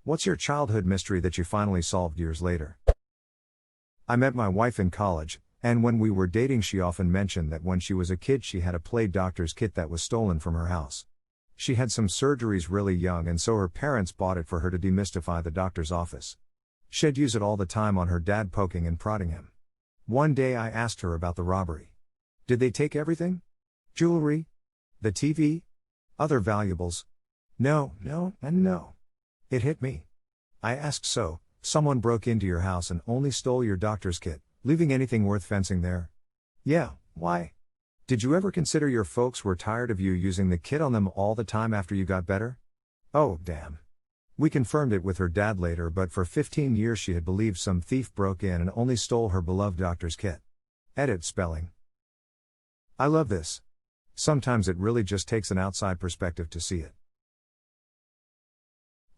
What's your childhood mystery that you finally solved years later? I met my wife in college, and when we were dating she often mentioned that when she was a kid she had a play doctor's kit that was stolen from her house. She had some surgeries really young and so her parents bought it for her to demystify the doctor's office. She'd use it all the time on her dad poking and prodding him. One day I asked her about the robbery. Did they take everything? Jewelry? The TV? Other valuables? No, and no. It hit me. I asked, so, someone broke into your house and only stole your doctor's kit, leaving anything worth fencing there? Yeah, why? Did you ever consider your folks were tired of you using the kit on them all the time after you got better? Oh, damn. We confirmed it with her dad later, but for 15 years she had believed some thief broke in and only stole her beloved doctor's kit. Edit spelling. I love this. Sometimes it really just takes an outside perspective to see it.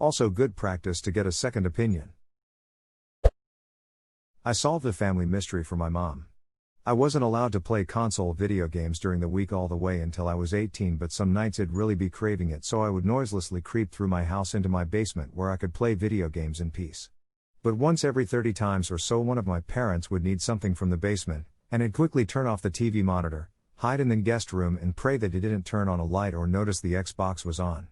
Also good practice to get a second opinion. I solved a family mystery for my mom. I wasn't allowed to play console video games during the week all the way until I was 18, but some nights I'd really be craving it, so I would noiselessly creep through my house into my basement where I could play video games in peace. But once every 30 times or so one of my parents would need something from the basement, and I'd quickly turn off the TV monitor, hide in the guest room and pray that it didn't turn on a light or notice the Xbox was on.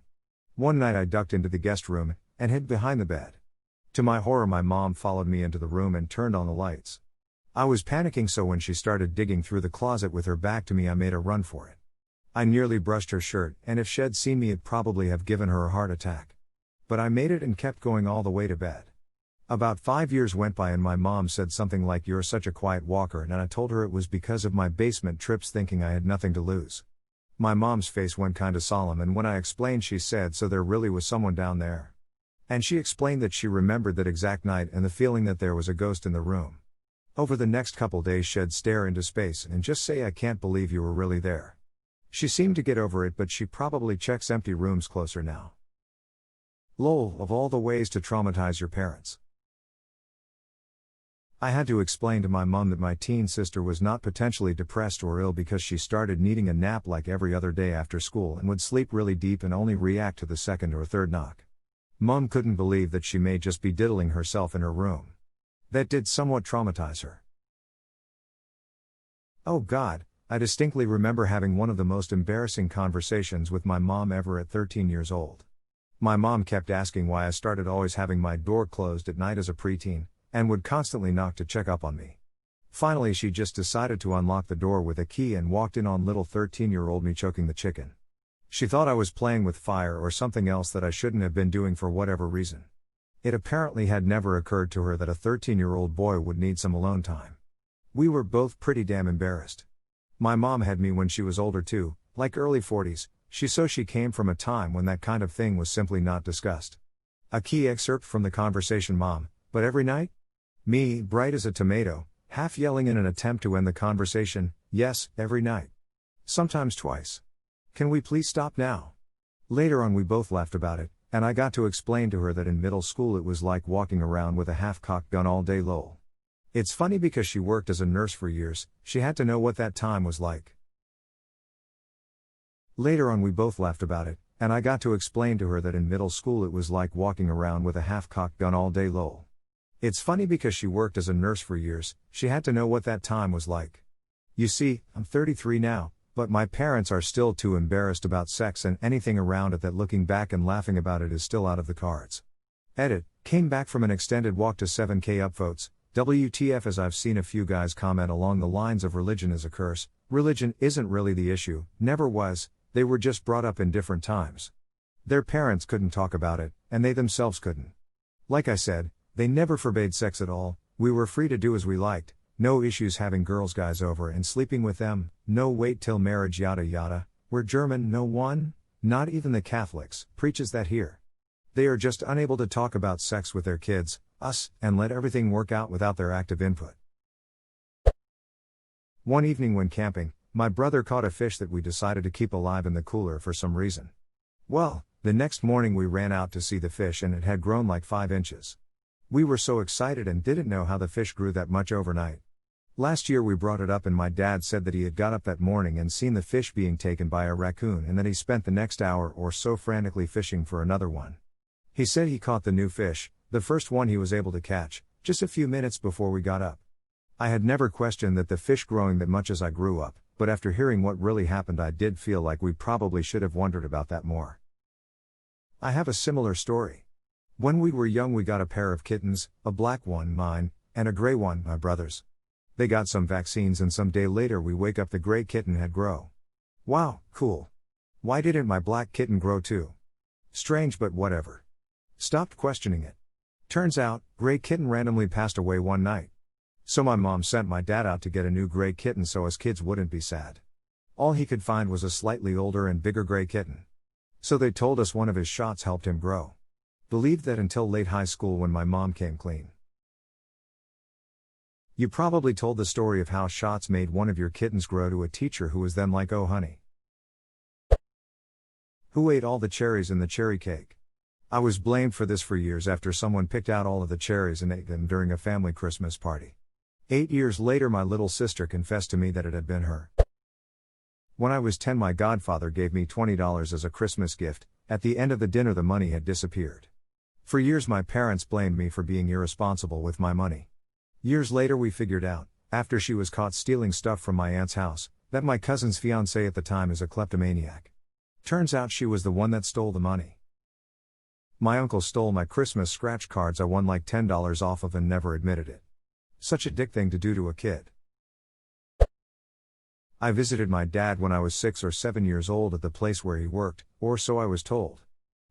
One night I ducked into the guest room and hid behind the bed. To my horror my mom followed me into the room and turned on the lights. I was panicking, so when she started digging through the closet with her back to me I made a run for it. I nearly brushed her shirt, and if she'd seen me it'd probably have given her a heart attack. But I made it and kept going all the way to bed. About 5 years went by and my mom said something like, "You're such a quiet walker," and I told her it was because of my basement trips, thinking I had nothing to lose. My mom's face went kinda solemn, and when I explained she said, "So there really was someone down there?" And she explained that she remembered that exact night and the feeling that there was a ghost in the room. Over the next couple days she'd stare into space and just say, "I can't believe you were really there." She seemed to get over it, but she probably checks empty rooms closer now. Lol, of all the ways to traumatize your parents. I had to explain to my mom that my teen sister was not potentially depressed or ill because she started needing a nap like every other day after school and would sleep really deep and only react to the second or third knock. Mom couldn't believe that she may just be diddling herself in her room. That did somewhat traumatize her. Oh God, I distinctly remember having one of the most embarrassing conversations with my mom ever at 13 years old. My mom kept asking why I started always having my door closed at night as a preteen, and would constantly knock to check up on me. Finally she just decided to unlock the door with a key and walked in on little 13-year-old me choking the chicken. She thought I was playing with fire or something else that I shouldn't have been doing for whatever reason. It apparently had never occurred to her that a 13-year-old boy would need some alone time. We were both pretty damn embarrassed. My mom had me when she was older too, like early 40s, she came from a time when that kind of thing was simply not discussed. A key excerpt from the conversation: "Mom, but every night?" Me, bright as a tomato, half yelling in an attempt to end the conversation, "Yes, every night. Sometimes twice. Can we please stop now?" Later on we both laughed about it, and I got to explain to her that in middle school it was like walking around with a half-cocked gun all day. Lol. It's funny because she worked as a nurse for years, she had to know what that time was like. Later on we both laughed about it, and I got to explain to her that in middle school it was like walking around with a half-cocked gun all day. Lol. It's funny because she worked as a nurse for years, she had to know what that time was like. You see, I'm 33 now, but my parents are still too embarrassed about sex and anything around it that looking back and laughing about it is still out of the cards. Edit, came back from an extended walk to 7K upvotes, WTF, as I've seen a few guys comment along the lines of religion is a curse. Religion isn't really the issue, never was, they were just brought up in different times. Their parents couldn't talk about it, and they themselves couldn't. Like I said, they never forbade sex at all, we were free to do as we liked. No issues having girls guys over and sleeping with them, no wait till marriage yada yada, we're German, no one, not even the Catholics, preaches that here. They are just unable to talk about sex with their kids, us, and let everything work out without their active input. One evening when camping, my brother caught a fish that we decided to keep alive in the cooler for some reason. Well, the next morning we ran out to see the fish and it had grown like 5 inches. We were so excited and didn't know how the fish grew that much overnight. Last year we brought it up and my dad said that he had got up that morning and seen the fish being taken by a raccoon and that he spent the next hour or so frantically fishing for another one. He said he caught the new fish, the first one he was able to catch, just a few minutes before we got up. I had never questioned that the fish growing that much as I grew up, but after hearing what really happened I did feel like we probably should have wondered about that more. I have a similar story. When we were young we got a pair of kittens, a black one, mine, and a gray one, my brother's. They got some vaccines and some day later we wake up the gray kitten had grow. Wow, cool. Why didn't my black kitten grow too? Strange but whatever. Stopped questioning it. Turns out, gray kitten randomly passed away one night. So my mom sent my dad out to get a new gray kitten so us kids wouldn't be sad. All he could find was a slightly older and bigger gray kitten. So they told us one of his shots helped him grow. Believed that until late high school when my mom came clean. You probably told the story of how shots made one of your kittens grow to a teacher who was then like, oh honey. Who ate all the cherries in the cherry cake? I was blamed for this for years after someone picked out all of the cherries and ate them during a family Christmas party. 8 years later my little sister confessed to me that it had been her. When I was 10 my godfather gave me $20 as a Christmas gift. At the end of the dinner the money had disappeared. For years my parents blamed me for being irresponsible with my money. Years later we figured out, after she was caught stealing stuff from my aunt's house, that my cousin's fiancé at the time is a kleptomaniac. Turns out she was the one that stole the money. My uncle stole my Christmas scratch cards I won like $10 off of and never admitted it. Such a dick thing to do to a kid. I visited my dad when I was 6 or 7 years old at the place where he worked, or so I was told.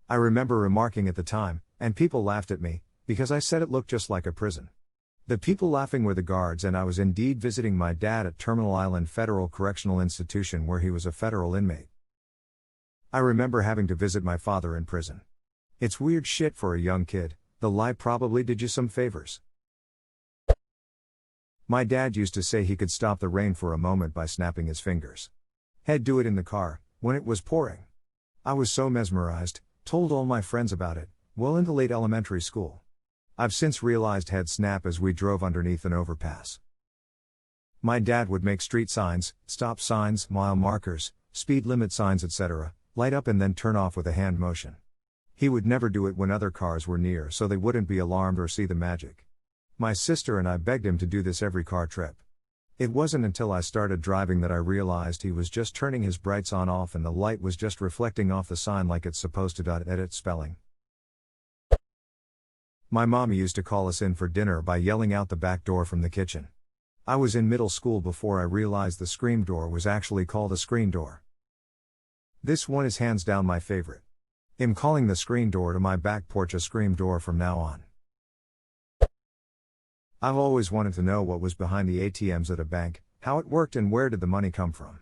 I remember remarking at the time, and people laughed at me, because I said it looked just like a prison. The people laughing were the guards and I was indeed visiting my dad at Terminal Island Federal Correctional Institution where he was a federal inmate. I remember having to visit my father in prison. It's weird shit for a young kid, the lie probably did you some favors. My dad used to say he could stop the rain for a moment by snapping his fingers. He'd do it in the car, when it was pouring. I was so mesmerized, told all my friends about it, well into late elementary school. I've since realized he'd snap as we drove underneath an overpass. My dad would make street signs, stop signs, mile markers, speed limit signs etc., light up and then turn off with a hand motion. He would never do it when other cars were near so they wouldn't be alarmed or see the magic. My sister and I begged him to do this every car trip. It wasn't until I started driving that I realized he was just turning his brights on off and the light was just reflecting off the sign like it's supposed to. Edit spelling. My mom used to call us in for dinner by yelling out the back door from the kitchen. I was in middle school before I realized the screen door was actually called a screen door. This one is hands down my favorite. I'm calling the screen door to my back porch a screen door from now on. I've always wanted to know what was behind the ATMs at a bank, how it worked and where did the money come from.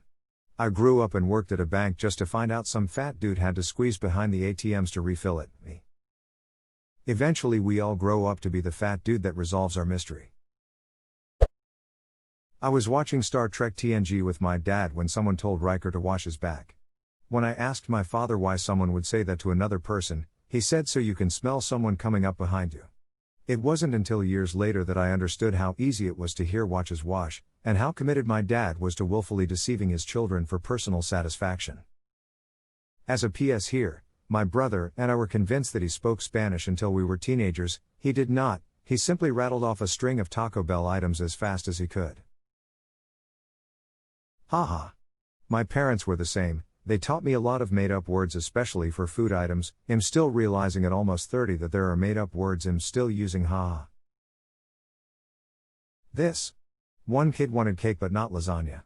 I grew up and worked at a bank just to find out some fat dude had to squeeze behind the ATMs to refill it, me. Eventually we all grow up to be the fat dude that resolves our mystery. I was watching Star Trek TNG with my dad when someone told Riker to wash his back. When I asked my father why someone would say that to another person, he said so you can smell someone coming up behind you. It wasn't until years later that I understood how easy it was to hear watches wash, and how committed my dad was to willfully deceiving his children for personal satisfaction. As a PS here, my brother and I were convinced that he spoke Spanish until we were teenagers. He did not, he simply rattled off a string of Taco Bell items as fast as he could. Haha. My parents were the same, they taught me a lot of made-up words especially for food items. I'm still realizing at almost 30 that there are made-up words I'm still using haha. This. One kid wanted cake but not lasagna.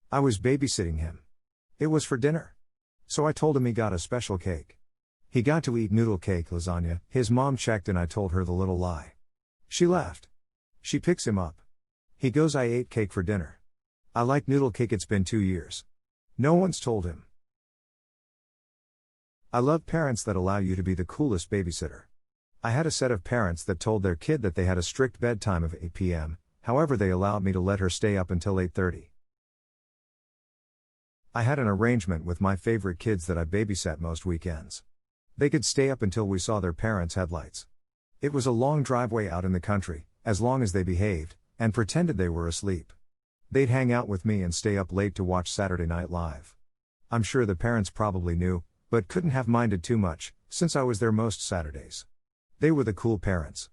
I was babysitting him. It was for dinner. So I told him he got a special cake. He got to eat noodle cake lasagna. His mom checked and I told her the little lie. She laughed. She picks him up. He goes, I ate cake for dinner. I like noodle cake, it's been 2 years. No one's told him. I love parents that allow you to be the coolest babysitter. I had a set of parents that told their kid that they had a strict bedtime of 8 p.m., however they allowed me to let her stay up until 8:30. I had an arrangement with my favorite kids that I babysat most weekends. They could stay up until we saw their parents' headlights. It was a long driveway out in the country, as long as they behaved, and pretended they were asleep. They'd hang out with me and stay up late to watch Saturday Night Live. I'm sure the parents probably knew, but couldn't have minded too much, since I was there most Saturdays. They were the cool parents.